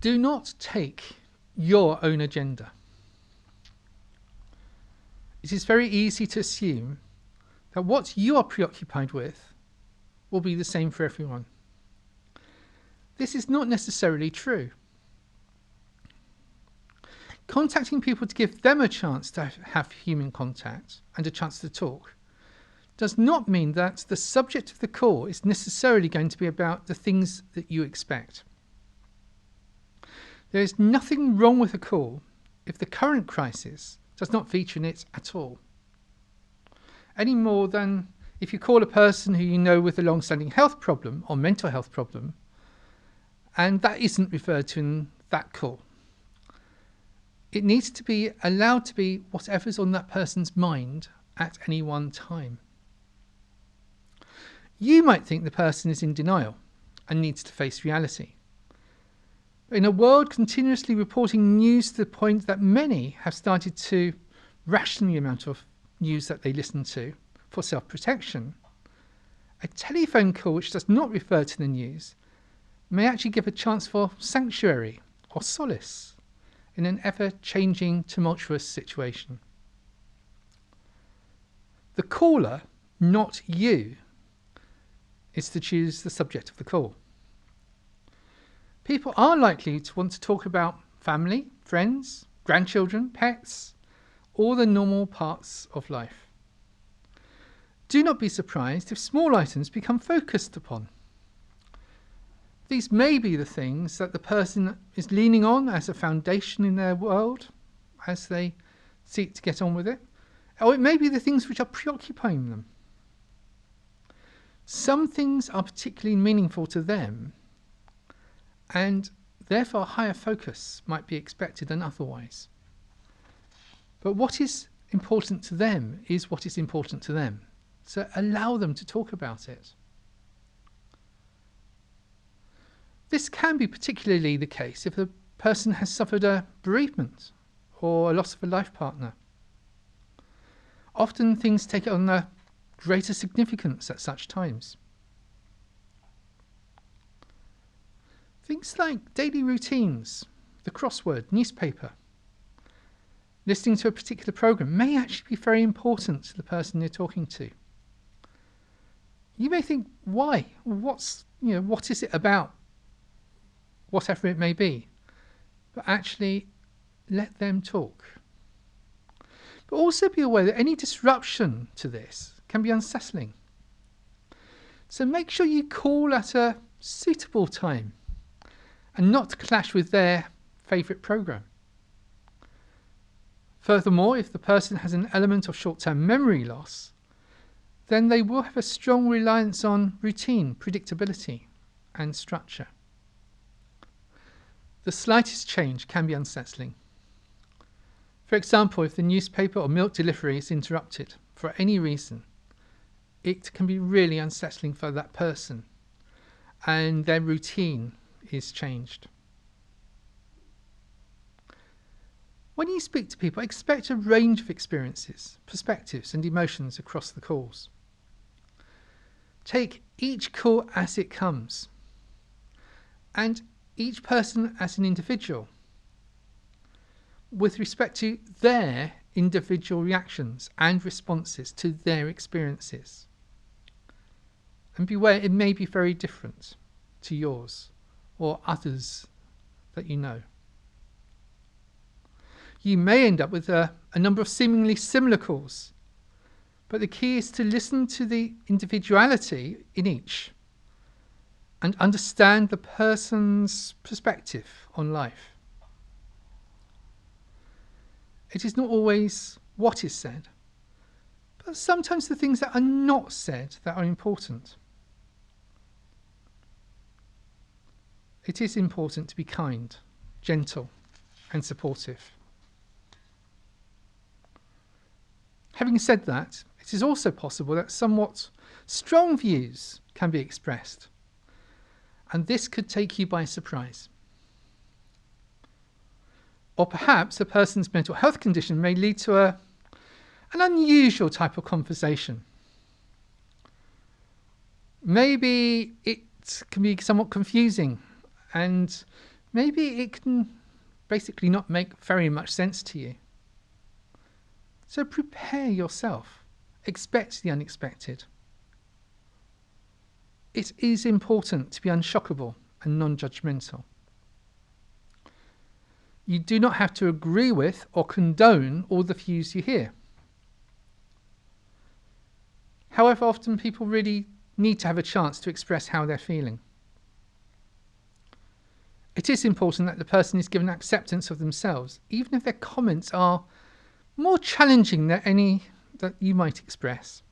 Do not take your own agenda. It is very easy to assume that what you are preoccupied with will be the same for everyone. This is not necessarily true. Contacting people to give them a chance to have human contact and a chance to talk does not mean that the subject of the call is necessarily going to be about the things that you expect. There is nothing wrong with a call if the current crisis does not feature in it at all. Any more than if you call a person who you know with a long-standing health problem or mental health problem, and that isn't referred to in that call. It needs to be allowed to be whatever's on that person's mind at any one time. You might think the person is in denial and needs to face reality. In a world continuously reporting news to the point that many have started to ration the amount of news that they listen to for self-protection, a telephone call which does not refer to the news may actually give a chance for sanctuary or solace in an ever-changing, tumultuous situation. The caller, not you, is to choose the subject of the call. People are likely to want to talk about family, friends, grandchildren, pets, all the normal parts of life. Do not be surprised if small items become focused upon. These may be the things that the person is leaning on as a foundation in their world as they seek to get on with it, or it may be the things which are preoccupying them. Some things are particularly meaningful to them, and therefore higher focus might be expected than otherwise. But what is important to them is what is important to them. So allow them to talk about it. This can be particularly the case if a person has suffered a bereavement or a loss of a life partner. Often things take on a greater significance at such times. Things like daily routines, the crossword, newspaper, listening to a particular program may actually be very important to the person you're talking to. You may think, why? What is it about? Whatever it may be. But actually, let them talk. But also be aware that any disruption to this can be unsettling. So make sure you call at a suitable time and not clash with their favourite programme. Furthermore, if the person has an element of short-term memory loss, then they will have a strong reliance on routine, predictability, and structure. The slightest change can be unsettling. For example, if the newspaper or milk delivery is interrupted for any reason, it can be really unsettling for that person, and their routine is changed. When you speak to people, expect a range of experiences, perspectives, and emotions across the calls. Take each call as it comes, and each person as an individual, with respect to their individual reactions and responses to their experiences. And beware, it may be very different to yours or others that you know. You may end up with a number of seemingly similar calls, but the key is to listen to the individuality in each and understand the person's perspective on life. It is not always what is said, but sometimes the things that are not said that are important. It is important to be kind, gentle, and supportive. Having said that, it is also possible that somewhat strong views can be expressed, and this could take you by surprise. Or perhaps a person's mental health condition may lead to an unusual type of conversation. Maybe it can be somewhat confusing, and maybe it can basically not make very much sense to you. So prepare yourself. Expect the unexpected. It is important to be unshockable and non-judgmental. You do not have to agree with or condone all the views you hear. However, often people really need to have a chance to express how they're feeling. It is important that the person is given acceptance of themselves, even if their comments are more challenging than any that you might express.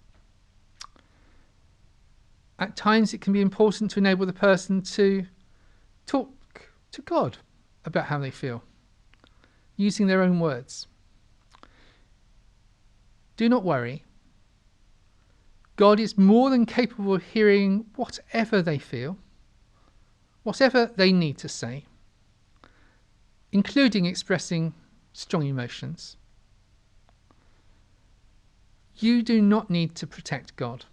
At times it can be important to enable the person to talk to God about how they feel, using their own words. Do not worry. God is more than capable of hearing whatever they feel, whatever they need to say, including expressing strong emotions. You do not need to protect God.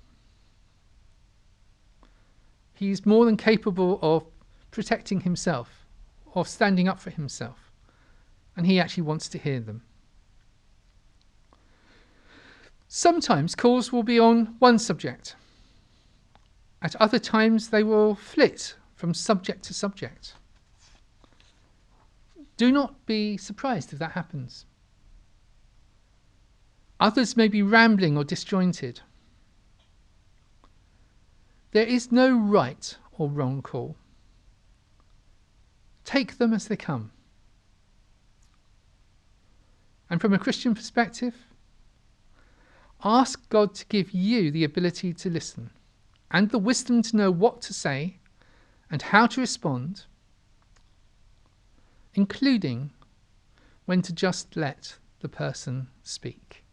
He is more than capable of protecting himself, of standing up for himself, and he actually wants to hear them. Sometimes calls will be on one subject. At other times they will flit from subject to subject. Do not be surprised if that happens. Others may be rambling or disjointed. There is no right or wrong call. Take them as they come. And from a Christian perspective, ask God to give you the ability to listen and the wisdom to know what to say and how to respond, including when to just let the person speak.